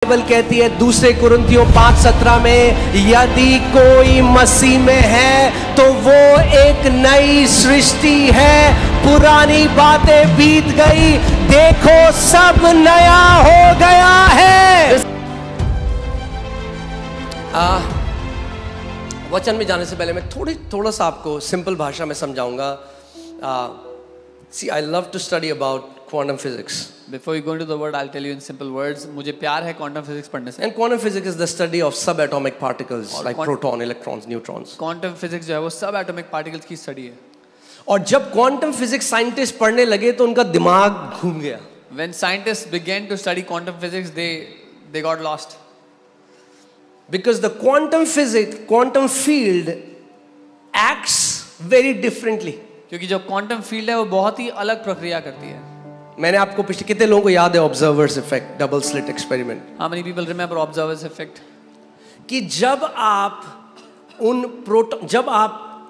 Bible कहती है दूसरे कुरिन्थियों 5:17 में, यदि कोई मसीह में है तो वो एक नई सृष्टि है, पुरानी बातें बीत गई, देखो सब नया हो गया है। वचन में जाने से पहले मैं थोड़ा सा आपको सिंपल भाषा में समझाऊंगा। See, I love to study about quantum physics. Before you go into the word, I'll tell you in simple words. मुझे प्यार है quantum physics पढ़ने से. And quantum physics is the study of subatomic particles like proton, electrons, neutrons. Quantum physics जो है वो subatomic particles की study है. और जब quantum physics scientists पढ़ने लगे तो उनका दिमाग घूम गया. When scientists began to study quantum physics, they got lost. Because the quantum field acts very differently. क्योंकि जो क्वांटम फील्ड है वो बहुत ही अलग प्रक्रिया करती है. मैंने आपको पिछले कितने लोगों को याद है observers effect, double slit experiment? How many people remember observer's effect? कि जब आप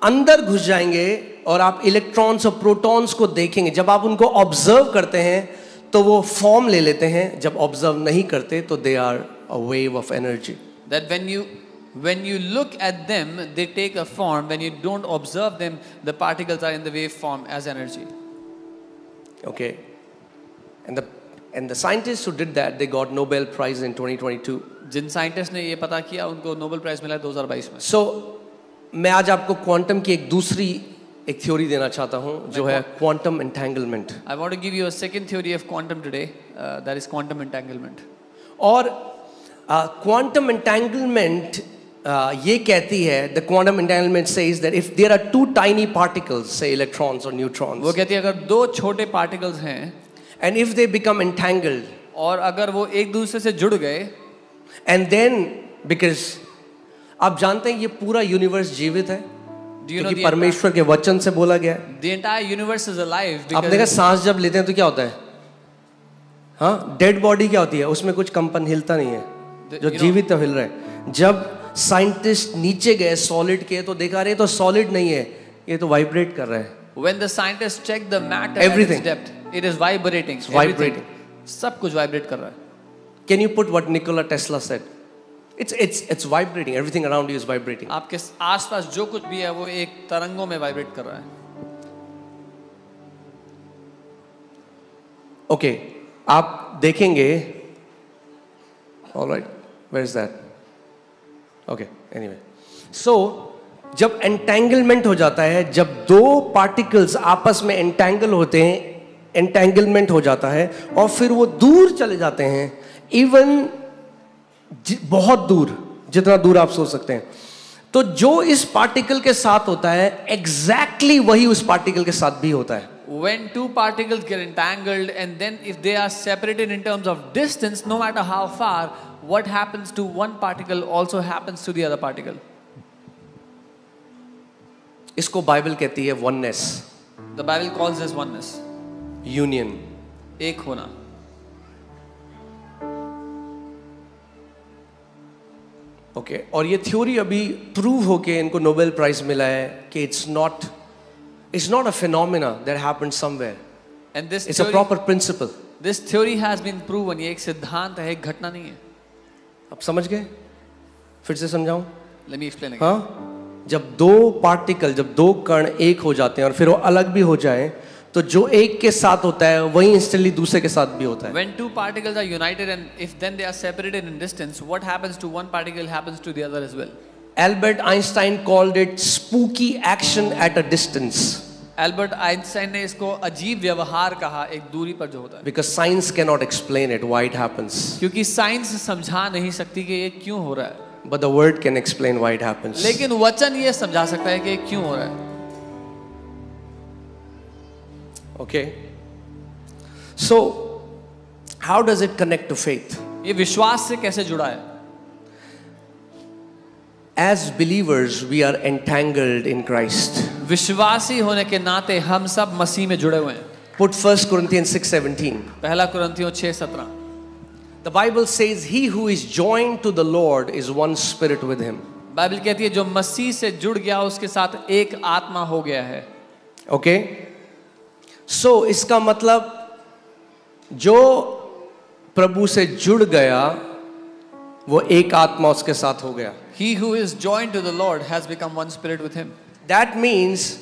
अंदर घुस जाएंगे और आप इलेक्ट्रॉन्स और प्रोटॉन्स को देखेंगे, जब आप उनको ऑब्जर्व करते हैं तो वो फॉर्म ले लेते हैं, जब ऑब्जर्व नहीं करते तो they are a wave of energy. That when you look at them, they take a form. When you don't observe them, the particles are in the wave form as energy. Okay, and the scientists who did that, they got Nobel Prize in 2022. जिन scientist ने ये पता किया उनको Nobel prize मिला 2022 में. So मैं आज आपको क्वांटम की एक थ्योरी देना चाहता हूँ जो है quantum entanglement. I want to give you a second theory of quantum today. That is quantum entanglement. और क्वांटम एंटेंगलमेंट ये कहती है, the quantum entanglement says that if there are two tiny particles, say electrons or neutrons, वो कहती है अगर दो छोटे पार्टिकल्स हैं and if they become entangled, और अगर वो एक दूसरे से जुड़ गए, and then because आप जानते हैं ये पूरा यूनिवर्स जीवित है क्योंकि परमेश्वर के वचन से बोला गया है. The entire universe is alive. आप देखा सांस जब लेते हैं तो क्या होता है? हाँ, डेड बॉडी क्या होती है? उसमें कुछ कंपन हिलता नहीं है, जो जीवित तो हिल रहा है. जब साइंटिस्ट नीचे गए सॉलिड के तो देखा रहे तो सॉलिड नहीं है, ये तो वाइब्रेट कर रहा है. When the scientists check the matter Everything. at its depth, it is vibrating. Vibrating. सब कुछ वाइब्रेट कर रहा है. Can you put what Nikola Tesla said? It's vibrating. Everything around you is vibrating. आपके आसपास जो कुछ भी है वो एक तरंगों में वाइब्रेट कर रहा है. Okay, आप देखेंगे. All right, where is that? Okay, anyway. So जब एंटेंगलमेंट हो जाता है, जब दो पार्टिकल्स आपस में एंटेंगल होते हैं, एंटेंगलमेंट हो जाता है और फिर वो दूर चले जाते हैं, इवन बहुत दूर, जितना दूर आप सोच सकते हैं. तो जो इस पार्टिकल के साथ होता है एग्जैक्टली वही उस पार्टिकल के साथ भी होता है. When two particles get entangled and then if they are separated in terms of distance, no matter how far, what happens to one particle also happens to the other particle. इसको Bible कहती है oneness. The Bible calls this oneness. Union. एक होना. Okay, और ये theory अभी prove होके इनको नोबेल प्राइज मिला है कि it's not a phenomena that happened somewhere. And this it's a proper principle. This theory has been proven. ये एक सिद्धांत है, एक घटना नहीं है. आप समझ गए? फिर से समझाऊं? Let me explain again. हाँ, जब दो कण एक हो जाते हैं और फिर वो अलग भी हो जाए, तो जो एक के साथ होता है वही इंस्टेंटली दूसरे के साथ भी होता है. When two particles are united and if then they are separated in distance, what happens to one particle happens to the other as well. Albert Einstein called it spooky action at a distance. Albert Einstein ने इसको अजीब व्यवहार कहा, एक दूरी पर जो होता है. Because science cannot explain it why it happens. क्योंकि साइंस समझा नहीं सकती कि ये क्यों हो रहा है. But the word can explain why it happens. लेकिन वचन ये समझा सकता है कि ये क्यों हो रहा है. Okay. So, how does it connect to faith? ये विश्वास से कैसे जुड़ा है? As believers, we are entangled in Christ. विश्वासी होने के नाते हम सब मसीह में जुड़े हुए हैं. Put 1 Corinthians 6:17. पहला कुरिन्थियों 6:17. The Bible says, "He who is joined to the Lord is one spirit with him." Bible कहती है जो मसीह से जुड़ गया उसके साथ एक आत्मा हो गया है. Okay. So इसका मतलब जो प्रभु से जुड़ गया वो एक आत्मा उसके साथ हो गया. He who is joined to the Lord has become one spirit with him. That means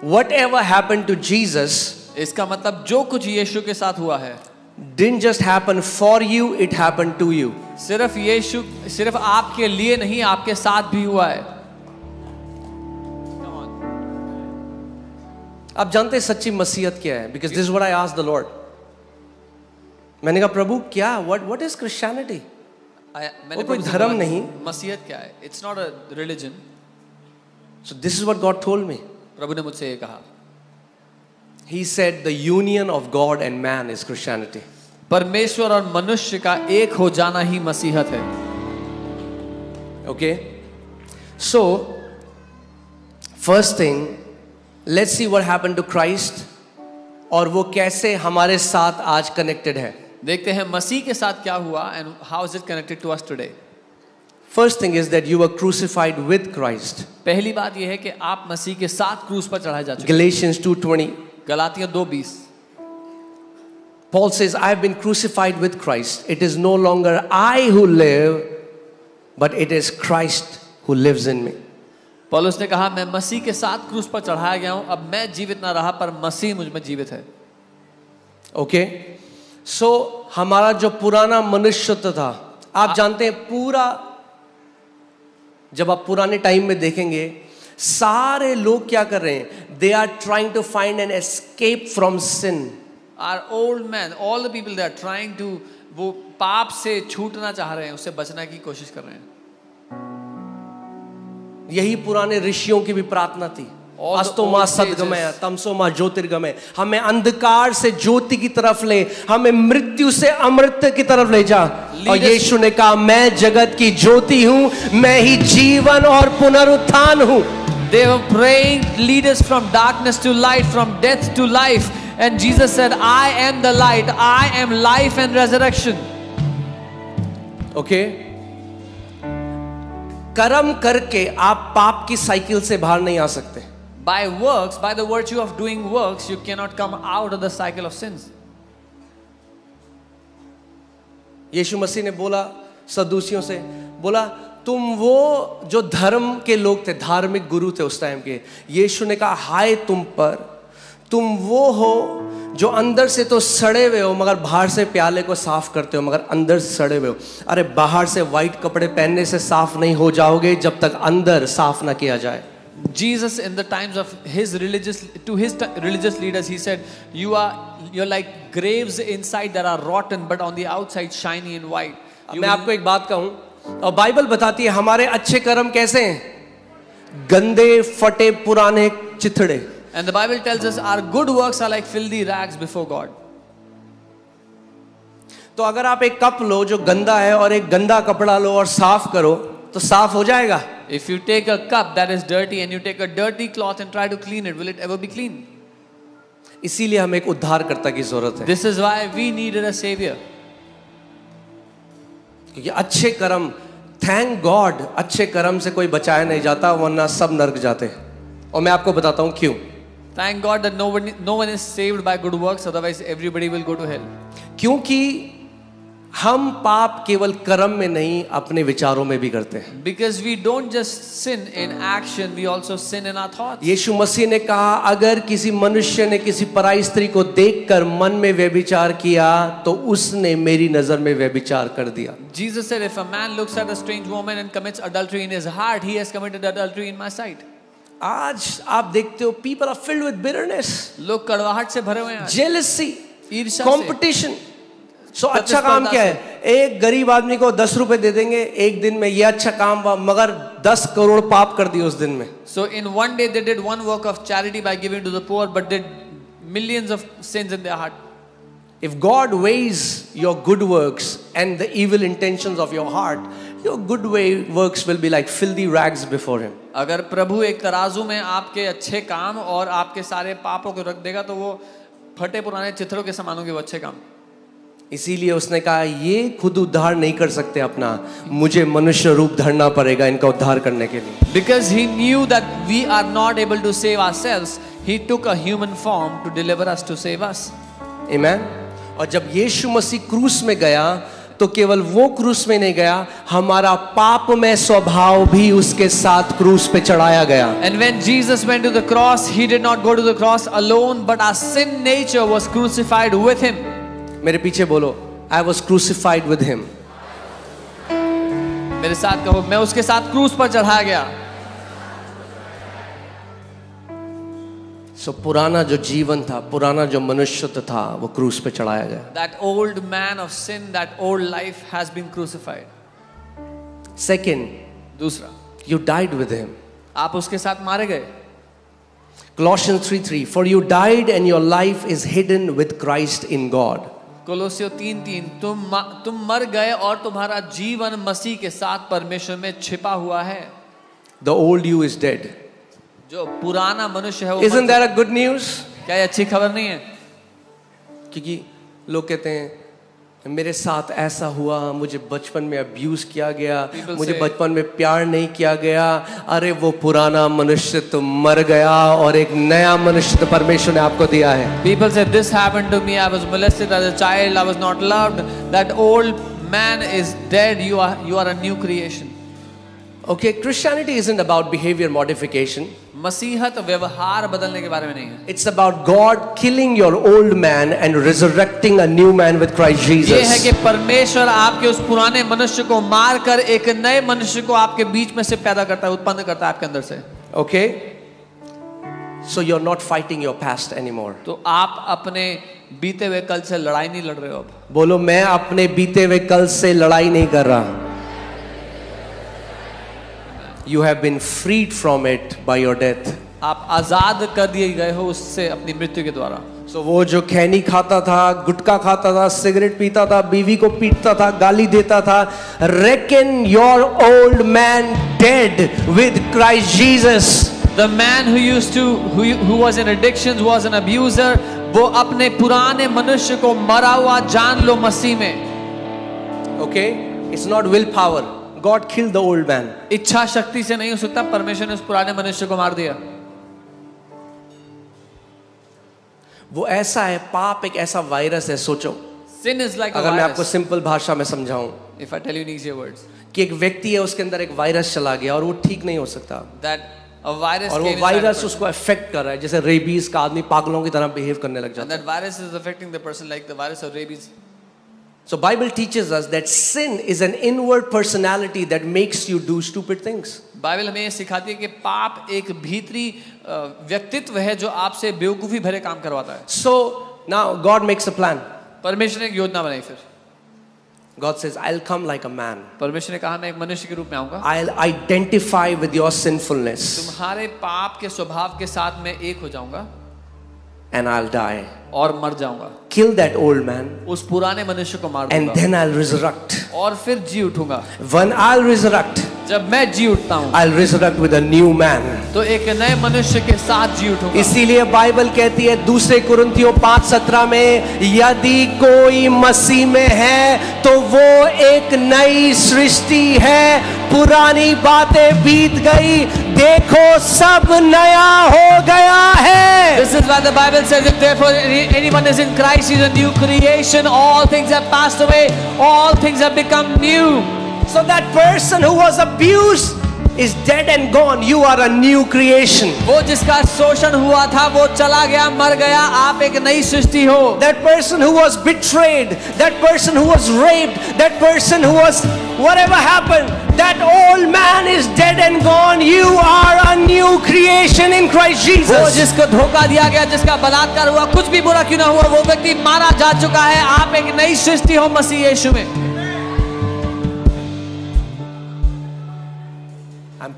whatever happened to Jesus इसका मतलब जो कुछ यीशु के साथ हुआ है, didn't just happen for you, it happened to you. सिर्फ आपके लिए नहीं, आपके साथ भी हुआ है. आप जानते हैं सच्ची मसीहत क्या है? Because this is what I asked the Lord. मैंने कहा प्रभु क्या? What is Christianity? वो कोई धर्म नहीं. मसीहत क्या है? It's not a religion. So this is what God told me. प्रभु ने मुझसे ये कहा. He said the union of God and man is Christianity. परमेश्वर और मनुष्य का एक हो जाना ही मसीहत है. Okay? So, first thing, let's see what happened to Christ और वो कैसे हमारे साथ आज connected है. देखते हैं मसीह के साथ क्या हुआ and how is it connected to us today. First thing is that you were crucified with Christ. पहली बात यह है कि आप मसीह के साथ क्रूस पर चढ़ाए जा चुके हैं. Galatians 2:20. गलातियों 2:20. Paul says, I have been crucified with Christ. It is no longer I who live, but it is Christ who lives in me. पौलुस ने कहा मैं मसीह के साथ क्रूस पर चढ़ाया गया हूं, अब मैं जीवित ना रहा पर मसीह मुझ में जीवित है. Okay? So हमारा जो पुराना मनुष्यत्व था, आप जानते हैं पूरा, जब आप पुराने टाइम में देखेंगे सारे लोग क्या कर रहे हैं? They are trying to find an escape from sin. Our old men, all the people they are trying to, वो पाप से छूटना चाह रहे हैं, उससे बचने की कोशिश कर रहे हैं. यही पुराने ऋषियों की भी प्रार्थना थी. अस्तो मा सद्गमय तमसो मा ज्योतिर्गमय. हमें अंधकार से ज्योति की तरफ ले, हमें मृत्यु से अमृत की तरफ ले जा. और यीशु ने कहा मैं जगत की ज्योति हूं, मैं ही जीवन और पुनरुत्थान हूं. They were praying, lead us from darkness to light, from death to life. And Jesus said, I am the light, I am life and resurrection. Okay? कर्म करके आप पाप की साइकिल से बाहर नहीं आ सकते. By works, by the virtue of doing works, you cannot come out of the cycle of sins. यीशु मसीह ने बोला सदूसियों से, बोला तुम वो जो धर्म के लोग थे, धार्मिक गुरु थे उस टाइम के. यीशु ने कहा हाय तुम पर, तुम वो हो जो अंदर से तो सड़े हुए हो मगर बाहर से प्याले को साफ करते हो, मगर अंदर सड़े हुए हो. अरे बाहर से व्हाइट कपड़े पहनने से साफ नहीं हो जाओगे जब तक अंदर साफ ना किया जाए. Jesus in the times of his religious leaders he said you're like graves inside that are rotten but on the outside shiny and white. मैं आपको एक बात कहूं, और बाइबल बताती है हमारे अच्छे कर्म कैसे हैं? गंदे फटे पुराने चिथड़े. And the Bible tells us our good works are like filthy rags before God. तो अगर आप एक कप लो जो गंदा है और एक गंदा कपड़ा लो और साफ करो तो साफ हो जाएगा. If you take a cup that is dirty and you take a dirty cloth and try to clean it, will it ever be clean? इसीलिए हमें एक उद्धारकर्ता की जरूरत है. This is why we needed a savior. क्योंकि अच्छे कर्म, थैंक गॉड, अच्छे कर्म से कोई बचाया नहीं जाता वरना सब नरक जाते. और मैं आपको बताता हूं क्यों. Thank God that no one is saved by good works, otherwise everybody will go to hell. क्योंकि हम पाप केवल कर्म में नहीं अपने विचारों में भी करते हैं. Because we don't just sin in action, we also sin in our thoughts. यीशु मसीह ने कहा अगर किसी मनुष्य ने किसी पराई स्त्री को देखकर मन में व्यभिचार किया तो उसने मेरी नजर में व्यभिचार कर दिया. Jesus said if a man looks at a strange woman and commits adultery in his heart, he has committed adultery in my sight. आज आप देखते हो people are filled with bitterness. लोग कड़वाहट से भरे हुए हैं. Jealousy, ईर्ष्या, competition. So अच्छा काम क्या है? एक गरीब आदमी को 10 रुपए दे देंगे एक दिन में, ये अच्छा काम हुआ, मगर 10 करोड़ पाप कर दिए उस दिन में. So in one day they did one work of charity by giving to the poor, but did millions of sins in their heart. If God weighs your good works and the evil intentions of your heart, your good works will be like filthy rags before Him. अगर प्रभु एक तराजू में आपके अच्छे काम और आपके सारे पापों को रख देगा तो वो फटे पुराने चित्रों के समान होंगे वो अच्छे काम. इसीलिए उसने कहा ये खुद उद्धार नहीं कर सकते अपना, मुझे मनुष्य रूप धरना पड़ेगा इनका उद्धार करने के लिए. Because he knew that we are not able to save ourselves, he took a human form to deliver us, to save us. Amen. और जब यीशु मसीह क्रूस में गया तो केवल वो क्रूस में नहीं गया, हमारा पाप में स्वभाव भी उसके साथ क्रूस पे चढ़ाया गया। And when Jesus went to the cross, he did not go to the cross alone, but our sin nature was crucified with him. मेरे पीछे बोलो, I was crucified with him. मेरे साथ कहो, मैं उसके साथ क्रूस पर चढ़ाया गया। सो पुराना जो जीवन था, पुराना जो मनुष्यत्व था, वो क्रूस पे चढ़ाया गया। That old man of sin, that old life has been crucified. Second, दूसरा, you died with him. आप उसके साथ मारे गए। Colossians 3:3, for you died and your life is hidden with Christ in God. कोलोसियों 3:3, तुम मर गए और तुम्हारा जीवन मसीह के साथ परमेश्वर में छिपा हुआ है। The old you is dead. जो पुराना मनुष्य है वो Isn't that a good news? क्या ये अच्छी खबर नहीं है? क्योंकि लोग कहते हैं मेरे साथ ऐसा हुआ, मुझे बचपन में अब्यूज किया गया, मुझे बचपन में प्यार नहीं किया गया। अरे वो पुराना मनुष्य तो मर गया और एक नया मनुष्य तो परमेश्वर ने आपको दिया है। People say this happened to me, I was molested as a child, I was not loved. That old man is dead, you are a new creation. Okay, Christianity isn't about behavior modification. मसीहत व्यवहार बदलने के बारे में नहीं है। It's about God killing your old man and resurrecting a new man with Christ Jesus. ये है कि परमेश्वर आपके उस पुराने मनुष्य को मारकर एक नए मनुष्य को आपके बीच में से पैदा करता है, उत्पन्न करता है आपके अंदर से। Okay? So you're not fighting your past anymore. तो आप अपने बीते हुए कल से लड़ाई नहीं लड़ रहे हो अब। बोलो, मैं अपने बीते हुए कल से लड़ाई नहीं कर रहा। You have been freed from it by your death. आप आजाद कर दिए गए हो उससे अपनी मृत्यु के द्वारा। So वो जो खैनी खाता था, गुटखा खाता था, सिगरेट पीता था, बीवी को पीटता था, गाली देता था, reckon your old man dead with Christ Jesus. The man who was in addictions, who was an abuser, वो अपने पुराने मनुष्य को मरा हुआ जान लो मसीह में। Okay? It's not willpower. God killed the old man. इच्छा शक्ति से नहीं हो सकता, परमेश्वर ने उस पुराने मनुष्य को मार दिया। वो ऐसा है, पाप एक ऐसा वायरस है। सोचो, Sin is like a अगर मैं आपको virus. सिंपल भाषा में समझाऊं If I tell you in easier words, कि एक व्यक्ति है, उसके अंदर एक वायरस चला गया और वो ठीक नहीं हो सकता, that a virus और वो came inside a virus person. उसको अफेक्ट कर रहा है, जैसे रेबीज का आदमी पागलों की तरह बिहेव करने लग And जाता है। that virus is affecting the person like the virus of rabies. So Bible teaches us that sin is an inward personality that makes you do stupid things. Bible हमें ये सिखाती है कि पाप एक भीतरी व्यक्तित्व है जो आपसे बेवकूफी भरे काम करवाता है। So now God makes a plan. परमेश्वर ने एक योजना बनाई फिर। God says, I'll come like a man. परमेश्वर ने कहा मैं एक मनुष्य के रूप में आऊंगा। I'll identify with your sinfulness तुम्हारे पाप के स्वभाव के साथ मैं एक हो जाऊंगा and I'll die. और मर जाऊंगा। Kill that old man उस पुराने मनुष्य को मार and दूंगा then I'll resurrect. और फिर जी उठूंगा। When I'll resurrect, जब मैं जी उठता हूँ I'll resurrect with a new man. तो एक नए मनुष्य के साथ जी उठूंगा। इसीलिए बाइबल कहती है दूसरे कुरिन्थियों 5:17 में, यदि कोई मसीह में है तो वो एक नई सृष्टि है, पुरानी बातें बीत गई, देखो सब नया हो गया है। This is why the Bible says, if therefore anyone is in Christ, he is a new creation. All things have passed away. All things have become new. So that person who was abused is dead and gone. You are a new creation. वो जिसका शोषण हुआ था वो चला गया, मर गया, आप एक नई सृष्टि हो। That person who was betrayed, that person who was raped, that person who was whatever happened, that old man is dead and gone. You are a new creation in Christ वो Jesus. जिसको धोखा दिया गया, जिसका बलात्कार हुआ, कुछ भी बुरा क्यों ना हुआ, वो व्यक्ति मारा जा चुका है। आप एक नई सृष्टि हो मसीह यीशु में। I'm